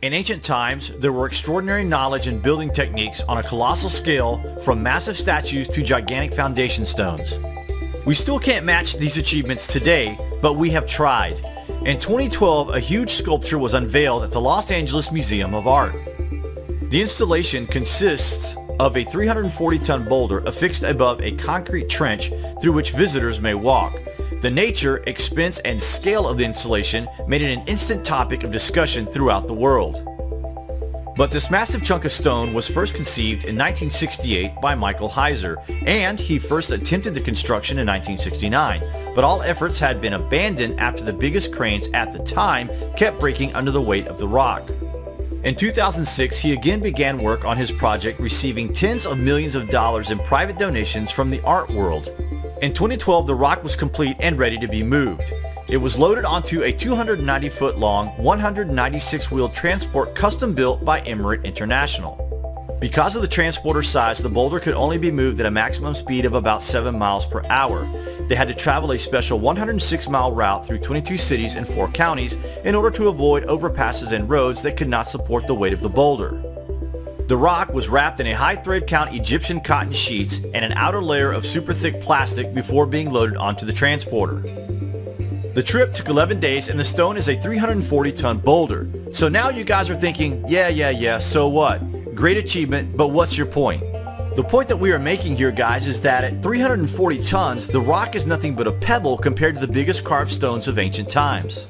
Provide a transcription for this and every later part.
In ancient times, there were extraordinary knowledge and building techniques on a colossal scale, from massive statues to gigantic foundation stones. We still can't match these achievements today, but we have tried. In 2012, a huge sculpture was unveiled at the Los Angeles Museum of Art. The installation consists of a 340-ton boulder affixed above a concrete trench through which visitors may walk. The nature, expense, and scale of the installation made it an instant topic of discussion throughout the world. But this massive chunk of stone was first conceived in 1968 by Michael Heiser, and he first attempted the construction in 1969, but all efforts had been abandoned after the biggest cranes at the time kept breaking under the weight of the rock. In 2006, he again began work on his project, receiving tens of millions of dollars in private donations from the art world. In 2012, the rock was complete and ready to be moved. It was loaded onto a 290-foot-long, 196-wheel transport custom-built by Embark International. Because of the transporter size, the boulder could only be moved at a maximum speed of about 7 miles per hour. They had to travel a special 106-mile route through 22 cities and 4 counties in order to avoid overpasses and roads that could not support the weight of the boulder. The rock was wrapped in a high thread count Egyptian cotton sheets and an outer layer of super thick plastic before being loaded onto the transporter. The trip took 11 days and the stone is a 340-ton boulder. So now you guys are thinking, yeah, so what? Great achievement, but what's your point? The point that we are making here, guys, is that at 340 tons, the rock is nothing but a pebble compared to the biggest carved stones of ancient times.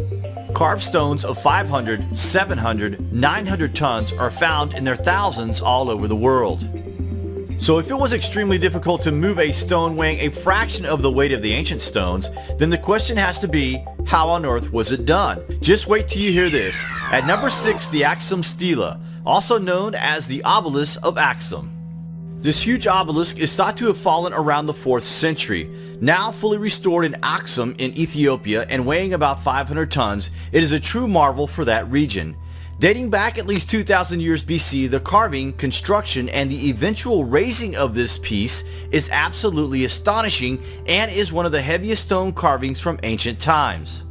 Carved stones of 500, 700, 900 tons are found in their thousands all over the world. So if it was extremely difficult to move a stone weighing a fraction of the weight of the ancient stones, then the question has to be, how on earth was it done? Just wait till you hear this. At number 6, the Axum Stela, also known as the Obelisk of Axum. This huge obelisk is thought to have fallen around the 4th century. Now fully restored in Axum in Ethiopia and weighing about 500 tons, it is a true marvel for that region. Dating back at least 2,000 years BC, the carving, construction, and the eventual raising of this piece is absolutely astonishing and is one of the heaviest stone carvings from ancient times.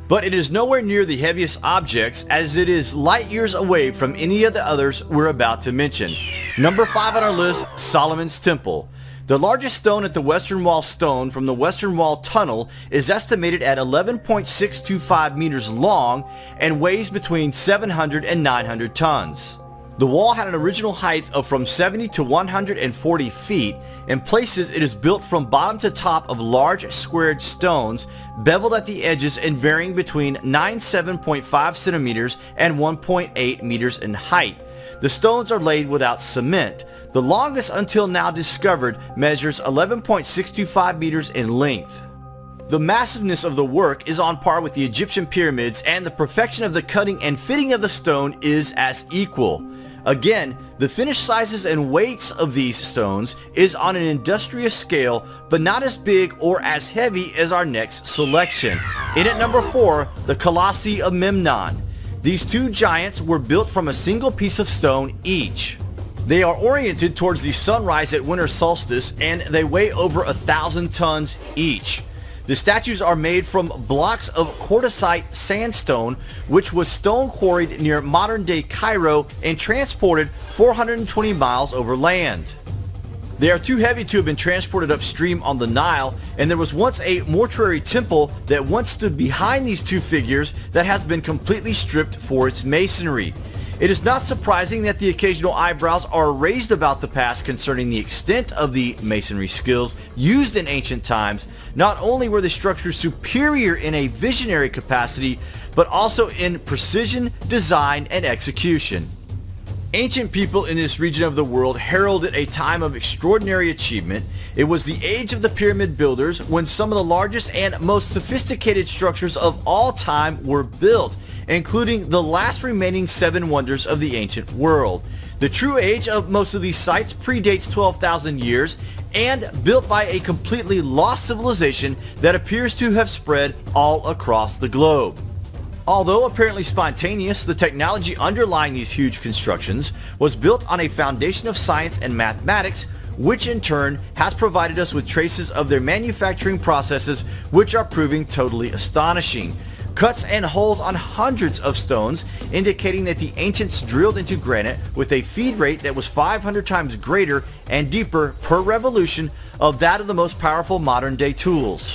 But it is nowhere near the heaviest objects, as it is light years away from any of the others we're about to mention. Number 5 on our list, Solomon's Temple. The largest stone at the Western Wall stone from the Western Wall Tunnel is estimated at 11.625 meters long and weighs between 700 and 900 tons. The wall had an original height of from 70 to 140 feet. In places, it is built from bottom to top of large squared stones, beveled at the edges and varying between 97.5 centimeters and 1.8 meters in height. The stones are laid without cement. The longest until now discovered measures 11.625 meters in length. The massiveness of the work is on par with the Egyptian pyramids, and the perfection of the cutting and fitting of the stone is as equal. Again, the finished sizes and weights of these stones is on an industrious scale, but not as big or as heavy as our next selection. In at number 4, the Colossi of Memnon. These two giants were built from a single piece of stone each. They are oriented towards the sunrise at winter solstice, and they weigh over 1,000 tons each. The statues are made from blocks of quartzite sandstone, which was stone quarried near modern-day Cairo and transported 420 miles over land. They are too heavy to have been transported upstream on the Nile, and there was once a mortuary temple that once stood behind these two figures that has been completely stripped for its masonry. It is not surprising that the occasional eyebrows are raised about the past concerning the extent of the masonry skills used in ancient times. Not only were the structures superior in a visionary capacity, but also in precision, design, and execution. Ancient people in this region of the world heralded a time of extraordinary achievement. It was the age of the pyramid builders, when some of the largest and most sophisticated structures of all time were built, including the last remaining 7 wonders of the ancient world. The true age of most of these sites predates 12,000 years and built by a completely lost civilization that appears to have spread all across the globe. Although apparently spontaneous, the technology underlying these huge constructions was built on a foundation of science and mathematics, which in turn has provided us with traces of their manufacturing processes, which are proving totally astonishing. cuts and holes on hundreds of stones, indicating that the ancients drilled into granite with a feed rate that was 500 times greater and deeper per revolution of that of the most powerful modern day tools.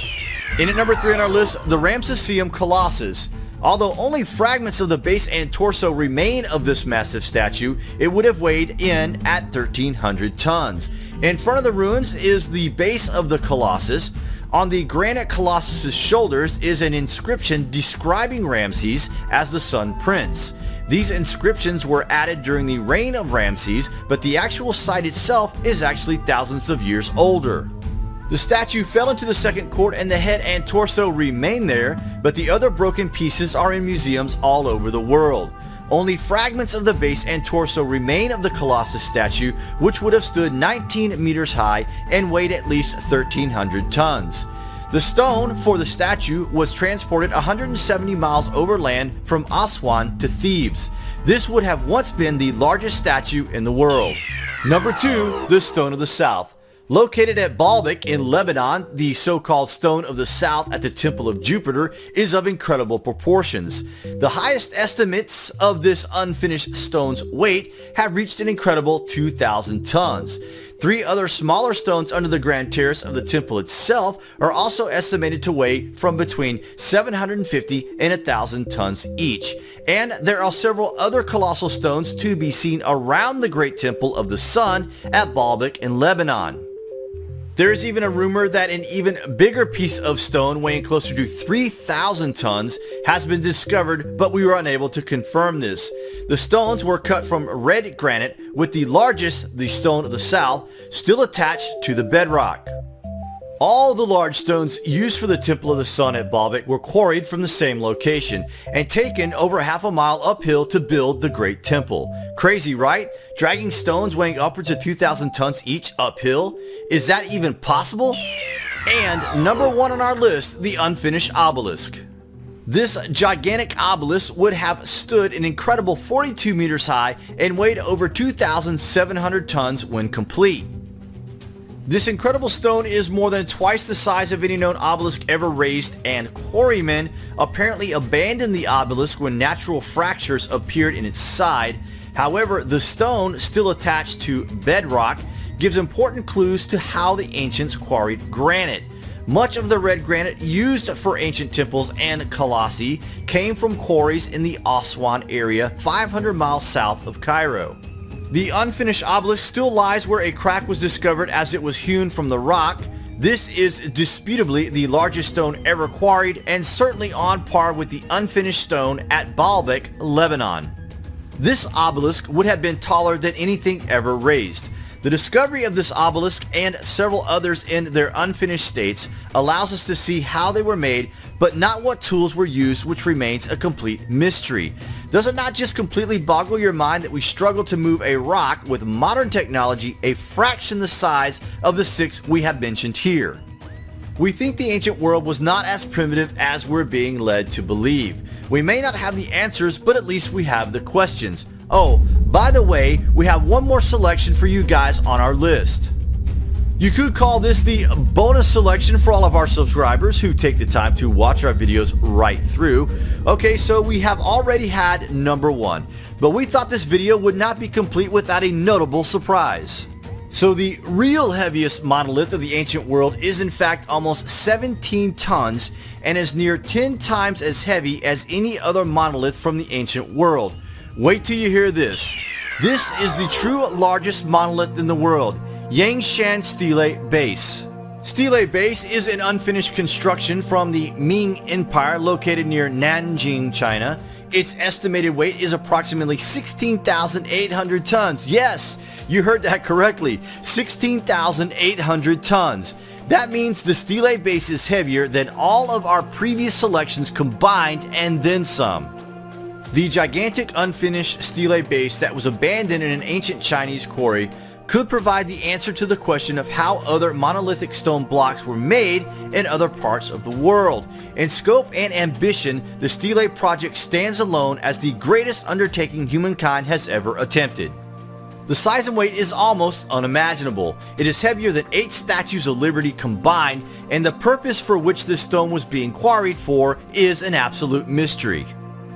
In at number 3 on our list, the Ramesseum Colossus. Although only fragments of the base and torso remain of this massive statue, it would have weighed in at 1,300 tons. In front of the ruins is the base of the Colossus. On the granite Colossus's shoulders is an inscription describing Ramses as the Sun Prince. These inscriptions were added during the reign of Ramses, but the actual site itself is actually thousands of years older. The statue fell into the second court and the head and torso remain there, but the other broken pieces are in museums all over the world. Only fragments of the base and torso remain of the Colossus statue, which would have stood 19 meters high and weighed at least 1,300 tons. The stone for the statue was transported 170 miles overland from Aswan to Thebes. This would have once been the largest statue in the world. Number 2, the Stone of the South. Located at Baalbek in Lebanon, the so-called Stone of the South at the Temple of Jupiter is of incredible proportions. The highest estimates of this unfinished stone's weight have reached an incredible 2,000 tons. 3 other smaller stones under the grand terrace of the temple itself are also estimated to weigh from between 750 and 1,000 tons each. And there are several other colossal stones to be seen around the Great Temple of the Sun at Baalbek in Lebanon. There is even a rumor that an even bigger piece of stone weighing closer to 3,000 tons has been discovered, but we were unable to confirm this. The stones were cut from red granite, with the largest, the Stone of the South, still attached to the bedrock. All the large stones used for the Temple of the Sun at Baalbek were quarried from the same location and taken over half a mile uphill to build the Great Temple. Crazy, right? Dragging stones weighing upwards of 2,000 tons each uphill? Is that even possible? And number 1 on our list, the unfinished obelisk. This gigantic obelisk would have stood an incredible 42 meters high and weighed over 2,700 tons when complete. This incredible stone is more than twice the size of any known obelisk ever raised, and quarrymen apparently abandoned the obelisk when natural fractures appeared in its side. However, the stone, still attached to bedrock, gives important clues to how the ancients quarried granite. Much of the red granite used for ancient temples and colossi came from quarries in the Aswan area 500 miles south of Cairo. The unfinished obelisk still lies where a crack was discovered as it was hewn from the rock. This is disputably the largest stone ever quarried and certainly on par with the unfinished stone at Baalbek, Lebanon. This obelisk would have been taller than anything ever raised. The discovery of this obelisk and several others in their unfinished states allows us to see how they were made, but not what tools were used, which remains a complete mystery. Does it not just completely boggle your mind that we struggle to move a rock with modern technology a fraction the size of the 6 we have mentioned here? We think the ancient world was not as primitive as we're being led to believe. We may not have the answers, but at least we have the questions. Oh, by the way, we have one more selection for you guys on our list. You could call this the bonus selection for all of our subscribers who take the time to watch our videos right through. Okay, so we have already had number 1, but we thought this video would not be complete without a notable surprise. So the real heaviest monolith of the ancient world is in fact almost 17 tons and is near 10 times as heavy as any other monolith from the ancient world. Wait till you hear this. This is the true largest monolith in the world, Yangshan Stele Base. Stele Base is an unfinished construction from the Ming Empire located near Nanjing, China. Its estimated weight is approximately 16,800 tons. Yes, you heard that correctly, 16,800 tons. That means the Stele Base is heavier than all of our previous selections combined and then some. The gigantic unfinished Stele Base that was abandoned in an ancient Chinese quarry could provide the answer to the question of how other monolithic stone blocks were made in other parts of the world. In scope and ambition, the Stele project stands alone as the greatest undertaking humankind has ever attempted. The size and weight is almost unimaginable. It is heavier than 8 statues of Liberty combined, and the purpose for which this stone was being quarried for is an absolute mystery.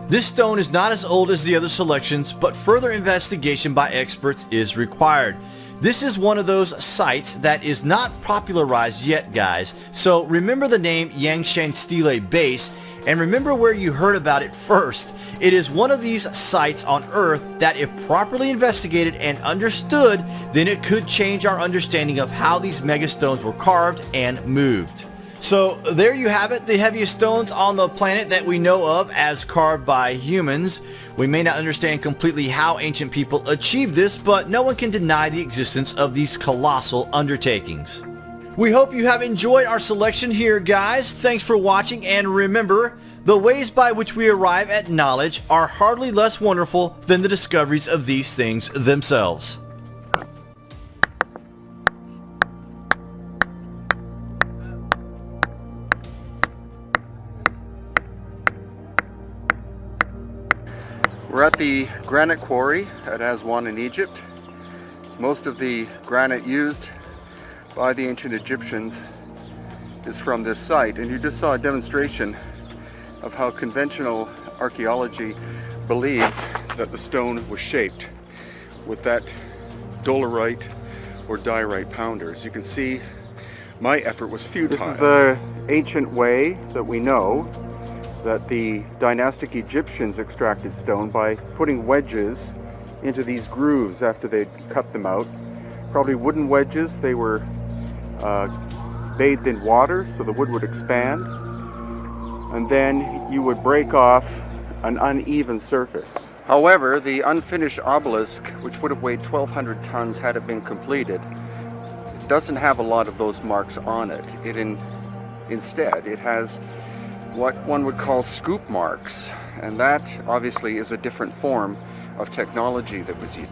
This stone is not as old as the other selections, but further investigation by experts is required. This is one of those sites that is not popularized yet, guys, so remember the name Yangshan Stele Base, and remember where you heard about it first. It is one of these sites on Earth that, if properly investigated and understood, then it could change our understanding of how these megastones were carved and moved. So there you have it, the heaviest stones on the planet that we know of as carved by humans. We may not understand completely how ancient people achieved this, but no one can deny the existence of these colossal undertakings. We hope you have enjoyed our selection here, guys. Thanks for watching, and remember, the ways by which we arrive at knowledge are hardly less wonderful than the discoveries of these things themselves. We're at the granite quarry at Aswan in Egypt. Most of the granite used by the ancient Egyptians is from this site, and you just saw a demonstration of how conventional archaeology believes that the stone was shaped with that dolerite or diorite pounder. As you can see, my effort was futile. This is the ancient way that we know that the dynastic Egyptians extracted stone, by putting wedges into these grooves after they'd cut them out. Probably wooden wedges. They were bathed in water so the wood would expand, and then you would break off an uneven surface. However, the unfinished obelisk, which would have weighed 1,200 tons had it been completed, doesn't have a lot of those marks on it. Instead, it has what one would call scoop marks, and that obviously is a different form of technology that was used.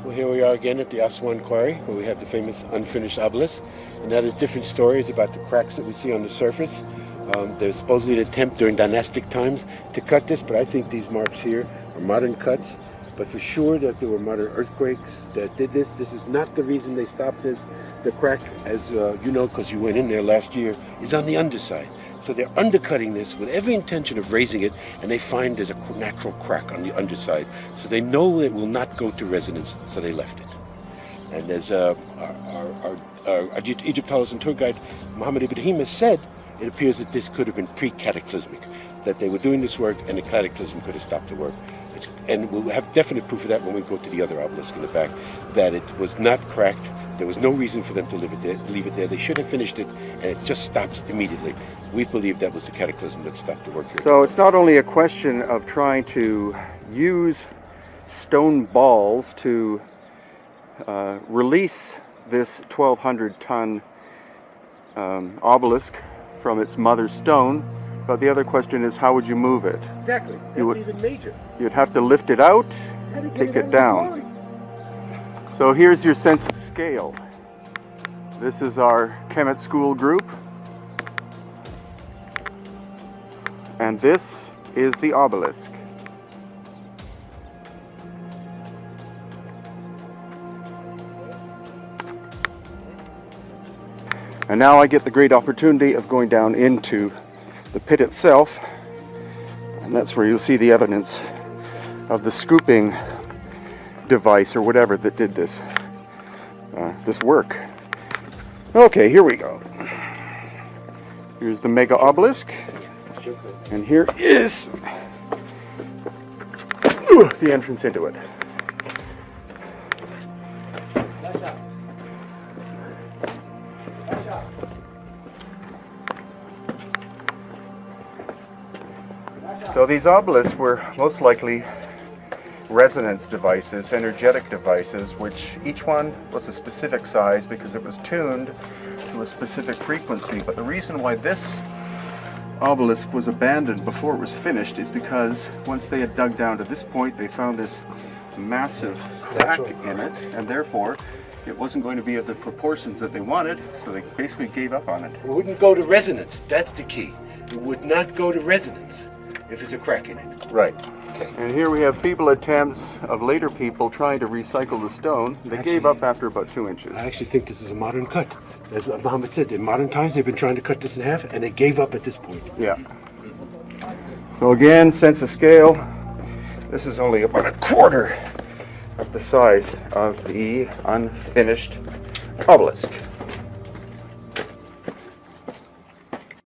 Well, here we are again at the Aswan Quarry, where we have the famous unfinished obelisk, and that is different stories about the cracks that we see on the surface. There's supposedly an attempt during dynastic times to cut this, but I think these marks here are modern cuts. But for sure that there were modern earthquakes that did this. This is not the reason they stopped this. The crack, as you know, because you went in there last year, is on the underside. So they're undercutting this with every intention of raising it, and they find there's a natural crack on the underside. So they know it will not go to resonance, so they left it. And as our Egyptologist and tour guide, Muhammad Ibrahim, has said, it appears that this could have been pre-cataclysmic, that they were doing this work and the cataclysm could have stopped the work. And we'll have definite proof of that when we go to the other obelisk in the back, that it was not cracked. There was no reason for them to leave it there. They should have finished it, and it just stops immediately. We believe that was the cataclysm that stopped the work here. So it's not only a question of trying to use stone balls to release this 1,200-ton obelisk from its mother stone, but the other question is, how would you move it? Exactly. That's even major. You'd have to lift it out, take it down. So here's your sense of scale. This is our Kemet School group, and this is the obelisk. And now I get the great opportunity of going down into the pit itself, and that's where you'll see the evidence of the scooping device or whatever that did this work. Okay, here we go. Here's the mega obelisk, and here is the entrance into it. So these obelisks were most likely resonance devices, energetic devices, which each one was a specific size because it was tuned to a specific frequency. But the reason why this obelisk was abandoned before it was finished is because once they had dug down to this point, they found this massive crack in it, and therefore it wasn't going to be of the proportions that they wanted, so they basically gave up on it. It wouldn't go to resonance. That's the key. It would not go to resonance if there's a crack in it. Right. Okay. And here we have feeble attempts of later people trying to recycle the stone. They gave up after about 2 inches. I actually think this is a modern cut. As Muhammad said, in modern times they've been trying to cut this in half, and they gave up at this point. Yeah. So again, sense of scale. This is only about a quarter of the size of the unfinished obelisk.